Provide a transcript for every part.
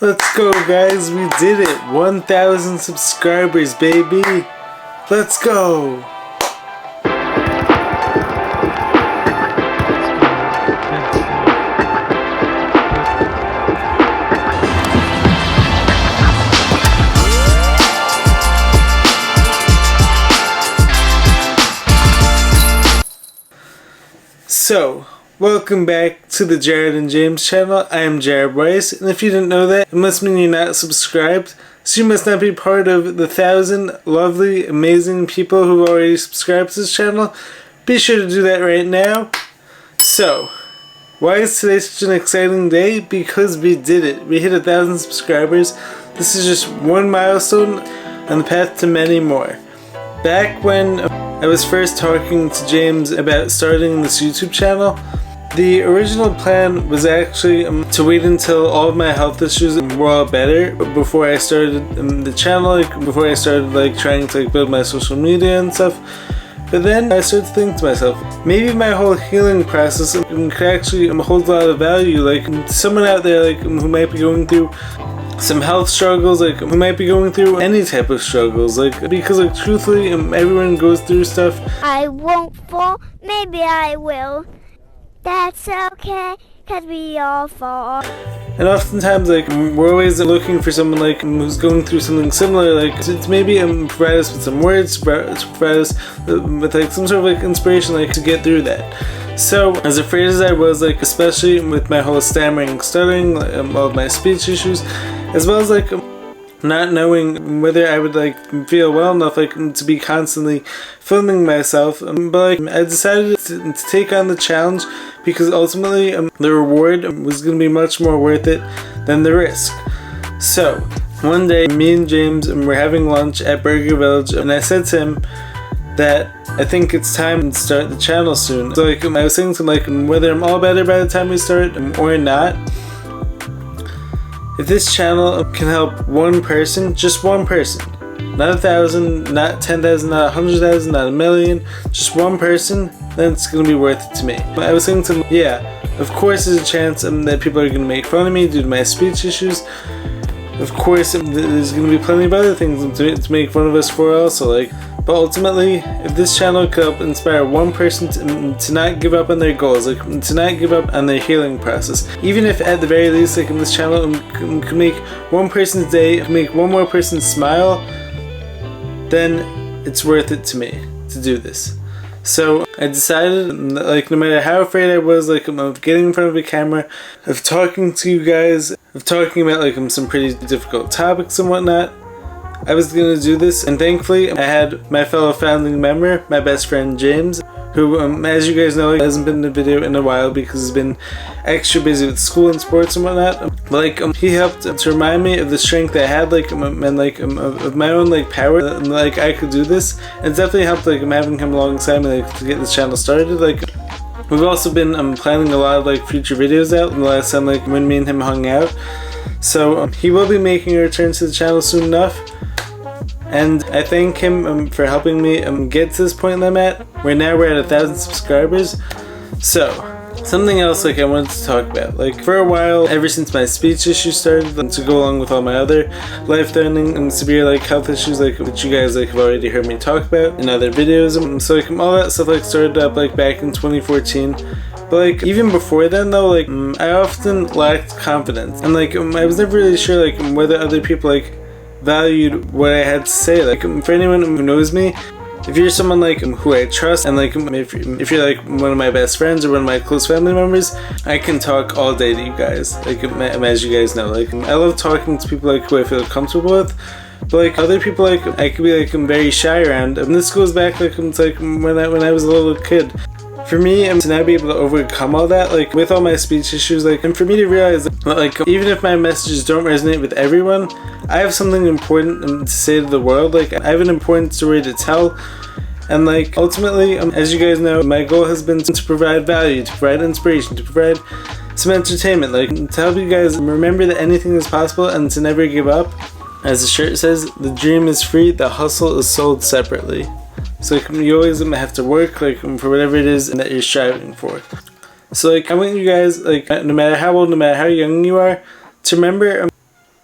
Let's go, guys, we did it. 1,000 subscribers, baby. Let's go. So, welcome back to the Jared and James channel. I am Jared Bryce, and if you didn't know that, it must mean you're not subscribed, so you must not be part of the 1,000 lovely, amazing people who already subscribed to this channel. Be sure to do that right now. So, why is today such an exciting day? Because we did it. We hit 1,000 subscribers. This is just one milestone on the path to many more. Back when I was first talking to James about starting this YouTube channel, the original plan was actually to wait until all of my health issues were all better before I started the channel, before I started trying to build my social media and stuff. But then I started to think to myself, maybe my whole healing process could actually hold a lot of value. Someone out there who might be going through some health struggles, who might be going through any type of struggles, because truthfully, everyone goes through stuff. I won't fall, maybe I will. That's okay, cause we all fall. And oftentimes, we're always looking for someone who's going through something similar, to maybe provide us with some words, to provide us with some sort of inspiration, to get through that. So, as afraid as I was, especially with my whole stammering, stuttering, all of my speech issues, as well as not knowing whether I would feel well enough to be constantly filming myself, but I decided to take on the challenge because ultimately the reward was going to be much more worth it than the risk. So one day me and James were having lunch at Burger Village, and I said to him that I think it's time to start the channel soon. So I was saying to him whether I'm all better by the time we start or not. If this channel can help one person, just one person, not 1,000, not 10,000, not 100,000, not 1,000,000, just one person, then it's going to be worth it to me. I was saying to him, yeah, of course there's a chance that people are going to make fun of me due to my speech issues. Of course there's going to be plenty of other things to make fun of us for also, but ultimately, if this channel could help inspire one person to not give up on their goals, to not give up on their healing process, even if at the very least, this channel could make one person's day, make one more person smile, then it's worth it to me to do this. So I decided, no matter how afraid I was, of getting in front of a camera, of talking to you guys, of talking about some pretty difficult topics and whatnot, I was gonna do this, and thankfully I had my fellow founding member, my best friend James, who, as you guys know, hasn't been in a video in a while because he's been extra busy with school and sports and whatnot. But he helped to remind me of the strength I had, and of my own power, and I could do this. And it's definitely helped having him alongside me to get this channel started. We've also been planning a lot of future videos out. The last time when me and him hung out, so he will be making a return to the channel soon enough. And I thank him for helping me get to this point that I'm at. We're at 1,000 subscribers. So, something else I wanted to talk about. For a while, ever since my speech issues started, to go along with all my other life-threatening and severe health issues that you guys have already heard me talk about in other videos. So all that stuff started up back in 2014. But even before then though, I often lacked confidence. And I was never really sure whether other people valued what I had to say. For anyone who knows me, if you're someone who I trust, and if you're one of my best friends or one of my close family members, I can talk all day to you guys. As you guys know, I love talking to people who I feel comfortable with. But other people, I could be very shy around. And this goes back when I was a little kid. For me, to now be able to overcome all that, with all my speech issues, and for me to realize that, even if my messages don't resonate with everyone, I have something important to say to the world. I have an important story to tell. And ultimately, as you guys know, my goal has been to provide value, to provide inspiration, to provide some entertainment, to help you guys remember that anything is possible and to never give up. As the shirt says, the dream is free, the hustle is sold separately. So you always have to work for whatever it is that you're striving for. So I want you guys, no matter how old, no matter how young you are, to remember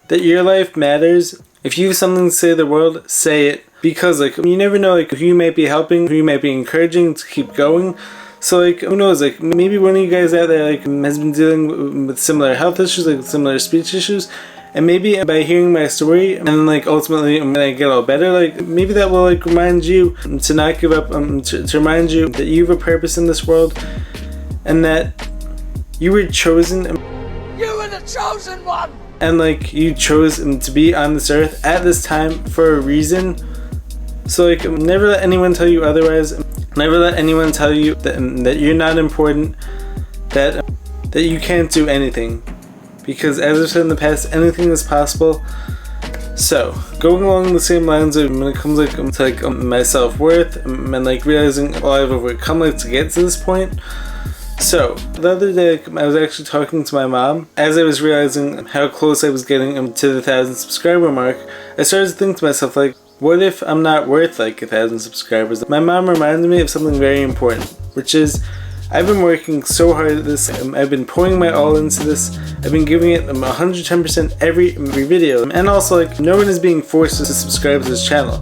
that your life matters. If you have something to say to the world, say it. Because like you never know like who you might be helping, who you might be encouraging to keep going. So like who knows, like maybe one of you guys out there like has been dealing with similar health issues, like similar speech issues, and maybe by hearing my story and like ultimately when I get all better, like maybe that will like remind you to not give up, to remind you that you have a purpose in this world and that you were chosen. You were the chosen one! And like you chose to be on this earth at this time for a reason. So like never let anyone tell you otherwise. Never let anyone tell you that you're not important, that you can't do anything. Because as I've said in the past, anything is possible. So going along the same lines of when it comes like to like my self-worth and like realizing all I've overcome like to get to this point. So the other day I was actually talking to my mom as I was realizing how close I was getting to the 1,000 subscriber mark. I started to think to myself like, what if I'm not worth like 1,000 subscribers? My mom reminded me of something very important, which is I've been working so hard at this. I've been pouring my all into this. I've been giving it 110% every video. And also like no one is being forced to subscribe to this channel.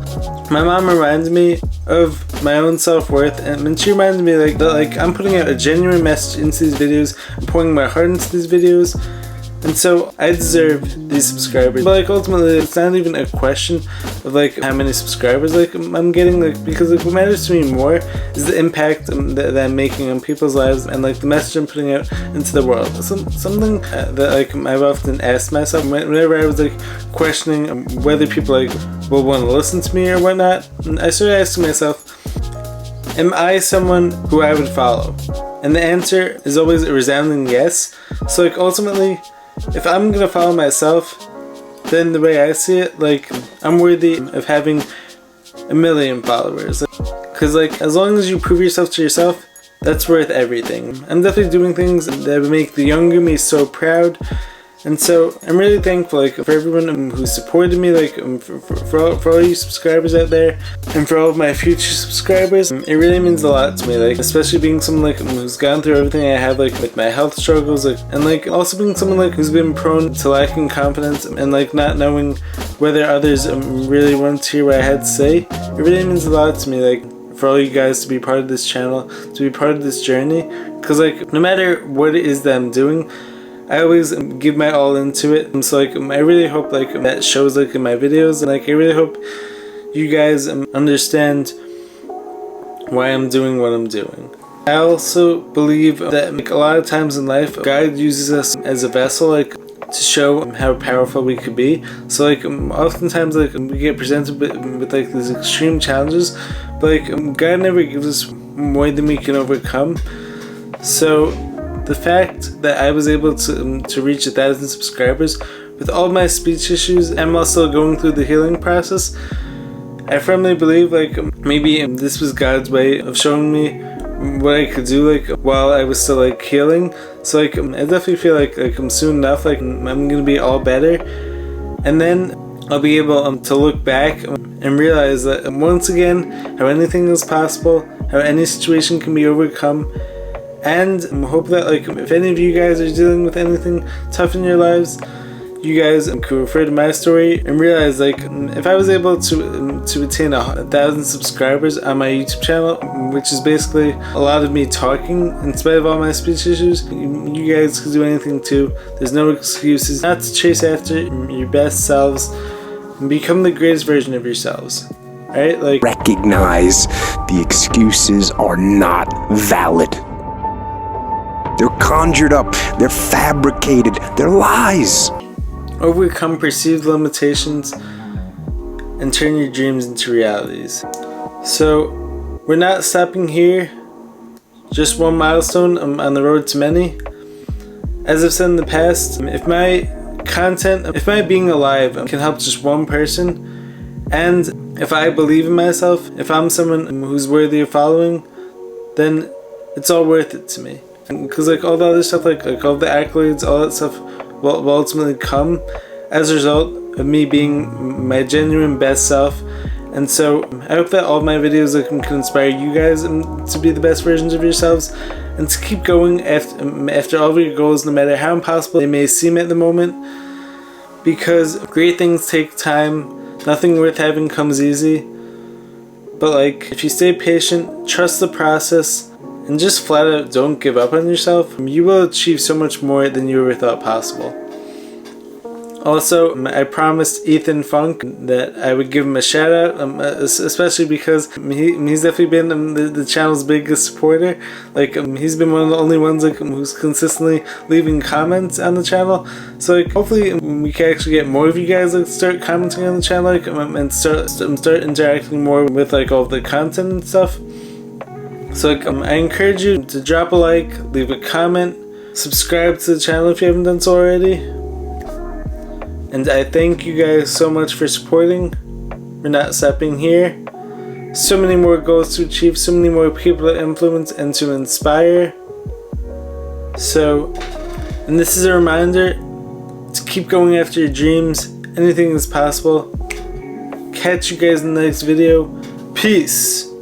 My mom reminded me of my own self-worth, and she reminded me like that like I'm putting out a genuine message into these videos. I'm pouring my heart into these videos. And so I deserve these subscribers. But like ultimately it's not even a question of like how many subscribers like I'm getting, like because like what matters to me more is the impact that I'm making on people's lives and like the message I'm putting out into the world. Something that like I've often asked myself whenever I was like questioning whether people like will want to listen to me or whatnot, and I started asking myself, am I someone who I would follow? And the answer is always a resounding yes. So like ultimately, if I'm gonna follow myself, then the way I see it, like I'm worthy of having 1 million followers. Cause like as long as you prove yourself to yourself, that's worth everything. I'm definitely doing things that would make the younger me so proud. And so I'm really thankful like for everyone who supported me, like for all you subscribers out there, and for all of my future subscribers. It really means a lot to me, like especially being someone like who's gone through everything I have, like with my health struggles, like and like also being someone like who's been prone to lacking confidence and like not knowing whether others really want to hear what I had to say. It really means a lot to me, like for all you guys to be part of this channel, to be part of this journey, because like no matter what it is that I'm doing, I always give my all into it. And so like I really hope like that shows like in my videos, and like I really hope you guys understand why I'm doing what I'm doing. I also believe that like a lot of times in life God uses us as a vessel like to show how powerful we could be. So like oftentimes like we get presented with like these extreme challenges, but like God never gives us more than we can overcome. So the fact that I was able to reach 1,000 subscribers with all my speech issues and while still going through the healing process, I firmly believe like maybe this was God's way of showing me what I could do like while I was still like healing. So like I definitely feel like soon enough like I'm gonna be all better, and then I'll be able to look back and realize that once again how anything is possible, how any situation can be overcome. And hope that like if any of you guys are dealing with anything tough in your lives, you guys could refer to my story and realize like if I was able to attain 1,000 subscribers on my YouTube channel, which is basically a lot of me talking in spite of all my speech issues, you guys could do anything too. There's no excuses not to chase after your best selves and become the greatest version of yourselves. Alright, like recognize the excuses are not valid. They're conjured up, they're fabricated, they're lies. Overcome perceived limitations and turn your dreams into realities. So, we're not stopping here. Just one milestone on the road to many. As I've said in the past, if my content, if my being alive can help just one person, and if I believe in myself, if I'm someone who's worthy of following, then it's all worth it to me. Because like all the other stuff, like all the accolades, all that stuff will ultimately come as a result of me being my genuine best self. And so I hope that all my videos like, can inspire you guys to be the best versions of yourselves and to keep going after all of your goals, no matter how impossible they may seem at the moment. because great things take time. Nothing worth having comes easy. But like, if you stay patient, trust the process, and just flat out don't give up on yourself, you will achieve so much more than you ever thought possible. Also, I promised Ethan Funk that I would give him a shout out, especially because he's definitely been the channel's biggest supporter. Like, he's been one of the only ones like who's consistently leaving comments on the channel. So like, hopefully we can actually get more of you guys like start commenting on the channel, like, and start interacting more with like all of the content and stuff. So like, I encourage you to drop a like, leave a comment, subscribe to the channel if you haven't done so already. And I thank you guys so much for supporting, for not stopping here. So many more goals to achieve, so many more people to influence and to inspire. So, and this is a reminder to keep going after your dreams. Anything is possible. Catch you guys in the next video. Peace.